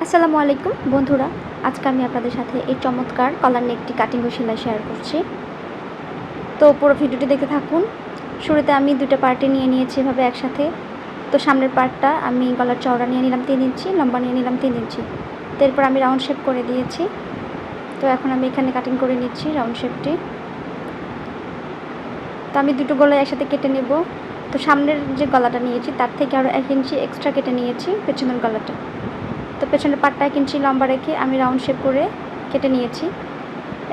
আসসালামু আলাইকুম বন্ধুরা, আজকে আমি আপনাদের সাথে এই চমৎকার কলার নেকটি কাটিং ও সেলাই শেয়ার করছি। তো পুরো ভিডিওটি দেখতে থাকুন। শুরুতে আমি দুটো পার্টে নিয়ে নিয়েছি এভাবে একসাথে। তো সামনের পার্টটা আমি গলার চওড়া নিয়ে নিলাম 3 ইঞ্চি, লম্বা নিয়ে নিলাম 3 ইঞ্চি। তো এরপর আমি রাউন্ড শেপ করে দিয়েছি। তো এখন আমি এখানে কাটিং করে নিচ্ছি রাউন্ড শেপটি। তো আমি দুটো গলা একসাথে কেটে নেব। তো সামনের যে গলাটা নিয়েছি তার থেকে আরও 1 ইঞ্চি এক্সট্রা কেটে নিয়েছি পেছনের গলাটা। তো পেছনের পাটটা 1 ইঞ্চি লম্বা রেখে আমি রাউন্ড শেপ করে কেটে নিয়েছি।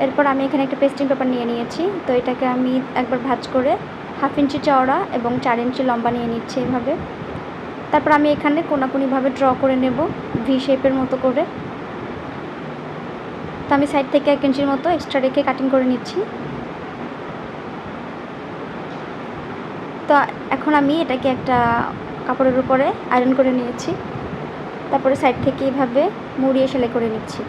এরপর আমি এখানে একটা পেস্টিং পেপার নিয়ে নিয়েছি। তো এটাকে আমি একবার ভাঁজ করে 1/2 ইঞ্চি চওড়া এবং 4 ইঞ্চি লম্বা নিয়ে নিচ্ছি এভাবে। তারপর আমি এখানে কোনাকুনিভাবে ড্র করে নেব ভি শেপের মতো করে। তো আমি সাইড থেকে 1 ইঞ্চির মতো এক্সট্রা রেখে কাটিং করে নিচ্ছি। তো এখন আমি এটাকে একটা কাপড়ের উপরে আয়রন করে নিয়েছি। তারপরে সাইড থেকে এভাবে মুড়িয়ে সেলাই করে নিচ্ছি।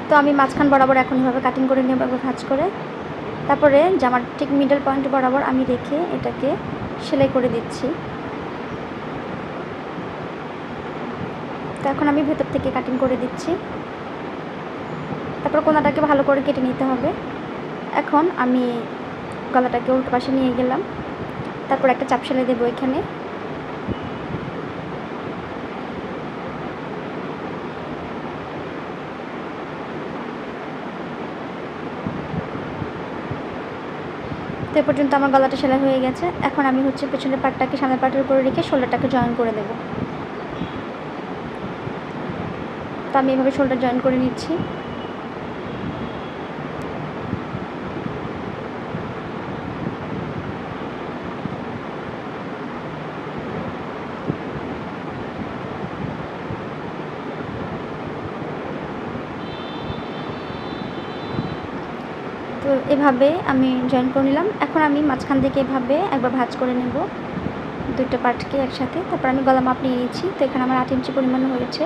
তো আমি মাঝখান বরাবর এখন এভাবে কাটিং করে নেব একবার ভাঁজ করে। তারপরে জামার ঠিক মিডল পয়েন্ট বরাবর আমি রেখে এটাকে সেলাই করে দিচ্ছি। তো এখন আমি ভেতর থেকে কাটিং করে দিচ্ছি। তারপর কোনাটাকে ভালো করে কেটে নিতে হবে। এখন আমি গলাটাকে উল্টো পাশে নিয়ে গেলাম। তারপর একটা চাপ সেলাই দেবো এখানে। তো এ পর্যন্ত আমার গলাটা সেলাই হয়ে গেছে। এখন আমি পেছনের পাটটাকে সামনের পাটের উপরে রেখে শোল্ডারটাকে জয়েন করে দেব। তো আমি এভাবে শোল্ডার জয়েন করে নিচ্ছি। তো এভাবে আমি জয়েন করে নিলাম। এখন আমি মাঝখান থেকে এভাবে একবার ভাঁজ করে নেব দুটো পার্টকে একসাথে। তারপর আমি গলা মাপ নিয়ে নিচ্ছি। তো এখানে আমার 8 ইঞ্চি পরিমাণ হয়েছে।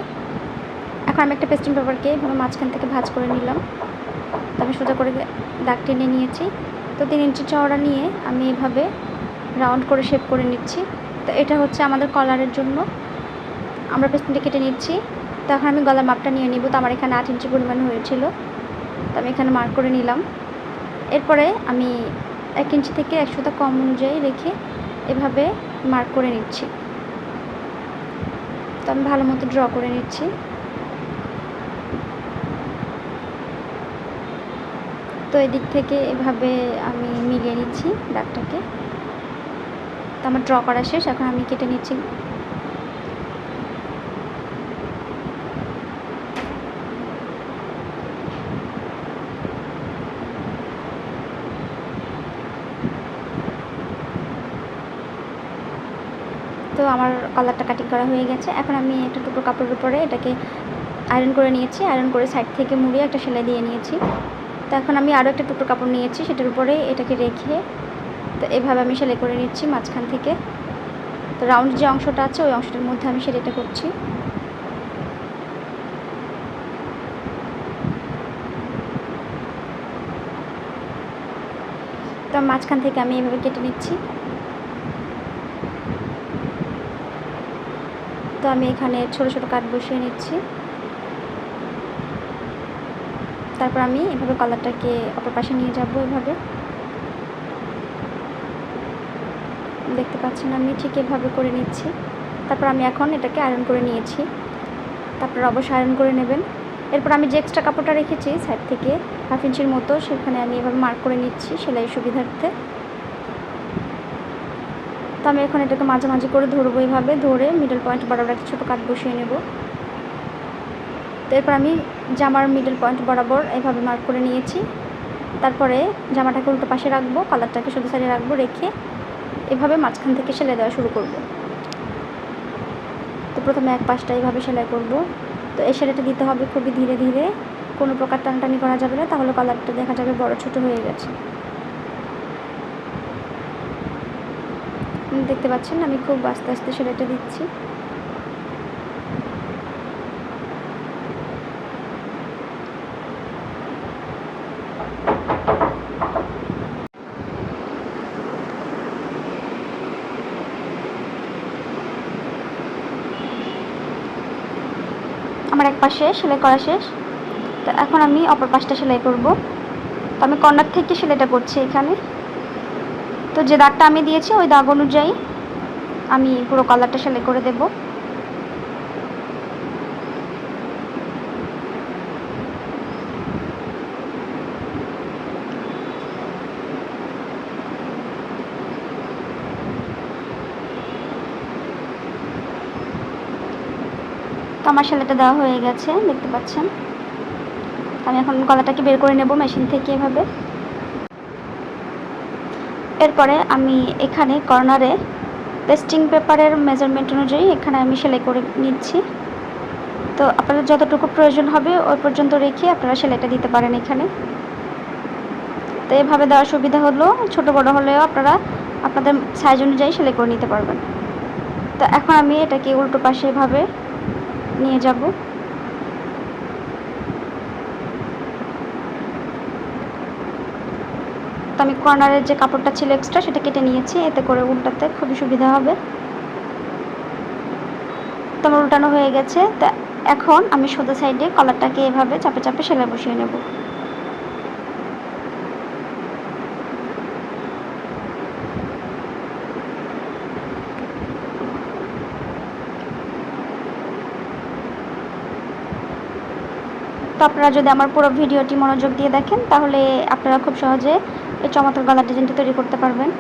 এখন আমি একটা পেস্টিং পেপারকে এভাবে মাঝখান থেকে ভাঁজ করে নিলাম। তো আমি সোজা করে দাগ টেনে নিয়েছি। তো 3 ইঞ্চি চওড়া নিয়ে আমি এভাবে রাউন্ড করে শেপ করে নিচ্ছি। তো এটা হচ্ছে আমাদের কলারের জন্য। আমরা পেস্টিংটা কেটে নিচ্ছি। তো এখন আমি গলার মাপটা নিয়ে নিব। তো আমার এখানে 8 ইঞ্চি পরিমাণ হয়েছিল। তো আমি এখানে মার্ক করে নিলাম। এরপরে আমি 1 ইঞ্চি থেকে 1 সুতা কম অনুযায়ী রেখে এভাবে মার্ক করে নিচ্ছি। তো আমি ভালো মতো ড্র করে নিচ্ছি। তো এদিক থেকে এভাবে আমি মিলিয়ে নিচ্ছি দাগটাকে। তো আমার ড্র করা শেষ। এখন আমি কেটে নিচ্ছি। তো আমার কলারটা কাটিং করা হয়ে গেছে। এখন আমি একটা টুকরো কাপড়ের উপরে এটাকে আয়রন করে নিয়েছি। আয়রন করে সাইড থেকে মুড়িয়ে একটা সেলাই দিয়ে নিয়েছি। তো এখন আমি আরও একটা টুকরো কাপড় নিয়েছি, সেটার উপরে এটাকে রেখে তো এভাবে আমি সেলাই করে নিচ্ছি মাঝখান থেকে। তো রাউন্ড যে অংশটা আছে ওই অংশটার মধ্যে আমি সেলাইটা করছি। তো মাঝখান থেকে আমি এভাবে কেটে নিচ্ছি। তো আমি এখানে ছোট ছোট কাট বসিয়ে নিচ্ছি। তারপর আমি এভাবে কলারটাকে অপর পাশে নিয়ে যাব। এভাবে দেখতে পাচ্ছেন আমি ঠিক এভাবে করে নিচ্ছি। তারপর আমি এখন এটাকে আয়রন করে নিয়েছি। তারপর অবশ্যই আয়রন করে নেবেন। এরপর আমি যে এক্সট্রা কাপড়টা রেখেছি সাইড থেকে 1/2 ইঞ্চির মতো, সেখানে আমি এভাবে মার্ক করে নিচ্ছি সেলাইয়ের সুবিধার্থে। তো আমি এখন এটাকে মাঝামাঝি করে ধরবো। এভাবে ধরে মিডল পয়েন্ট বরাবর একটা ছোটো কাট বসিয়ে নেব। তো এরপর আমি জামার মিডল পয়েন্ট বরাবর এভাবে মার্ক করে নিয়েছি। তারপরে জামাটাকে উল্টো পাশে রাখবো, কলারটাকে সোজা সাইডে রাখবো, রেখে এভাবে মাঝখান থেকে সেলাই দেওয়া শুরু করব। তো প্রথমে এক পাশটা এইভাবে সেলাই করব। তো এই সেলাইটা দিতে হবে খুবই ধীরে ধীরে, কোনো প্রকার টানাটানি করা যাবে না, তাহলে কলারটা দেখা যাবে বড় ছোট হয়ে গেছে। দেখতে পাচ্ছেন আমি খুব আস্তে আস্তে সেলাইটা দিচ্ছি। এক পাশে সেলাই করা শেষ। তো এখন আমি অপর পাশটা সেলাই করব। তো আমি কর্নার থেকে সেলাইটা করছি এখানে। তো যে দাগটা আমি দিয়েছি ওই দাগ অনুযায়ী আমি পুরো কলারটা সেলাই করে দেব। তো আমার সেলাইটা দেওয়া হয়ে গেছে, দেখতে পাচ্ছেন। আমি এখন গলাটাকে বের করে নেব মেশিন থেকে এভাবে। এরপরে আমি এখানে কর্নারে পেস্টিং পেপারের মেজারমেন্ট অনুযায়ী এখানে আমি সেলাই করে নিচ্ছি। তো আপনাদের যতটুকু প্রয়োজন হবে ওই পর্যন্ত রেখে আপনারা সেলাইটা দিতে পারেন এখানে। তো এভাবে দেওয়ার সুবিধা হলো ছোট বড় হলেও আপনারা আপনাদের সাইজ অনুযায়ী সেলাই করে নিতে পারবেন। তো এখন আমি এটাকে উল্টো পাশে এভাবে নিয়ে যাব। তো আমি কর্নারের যে কাপড়টা ছিল এক্সট্রা সেটা কেটে নিয়েছি, এতে করে উল্টাতে খুবই সুবিধা হবে। তো আমার উল্টানো হয়ে গেছে। তো এখন আমি সোজা সাইডে কলারটাকে এভাবে চাপে চাপে সেলাই বসিয়ে নেব। তো আপনারা যদি আমার পুরো ভিডিওটি মনোযোগ দিয়ে দেখেন তাহলে আপনারা খুব সহজে এই চমৎকার গলার ডিজাইনটি তৈরি করতে পারবেন।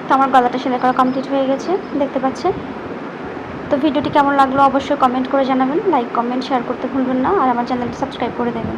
তো আমার গলাটা সেলাই করা কমপ্লিট হয়ে গেছে, দেখতে পাচ্ছেন। তো ভিডিওটি কেমন লাগলো অবশ্যই কমেন্ট করে জানাবেন। লাইক কমেন্ট শেয়ার করতে ভুলবেন না, আর আমার চ্যানেলটি সাবস্ক্রাইব করে দেবেন।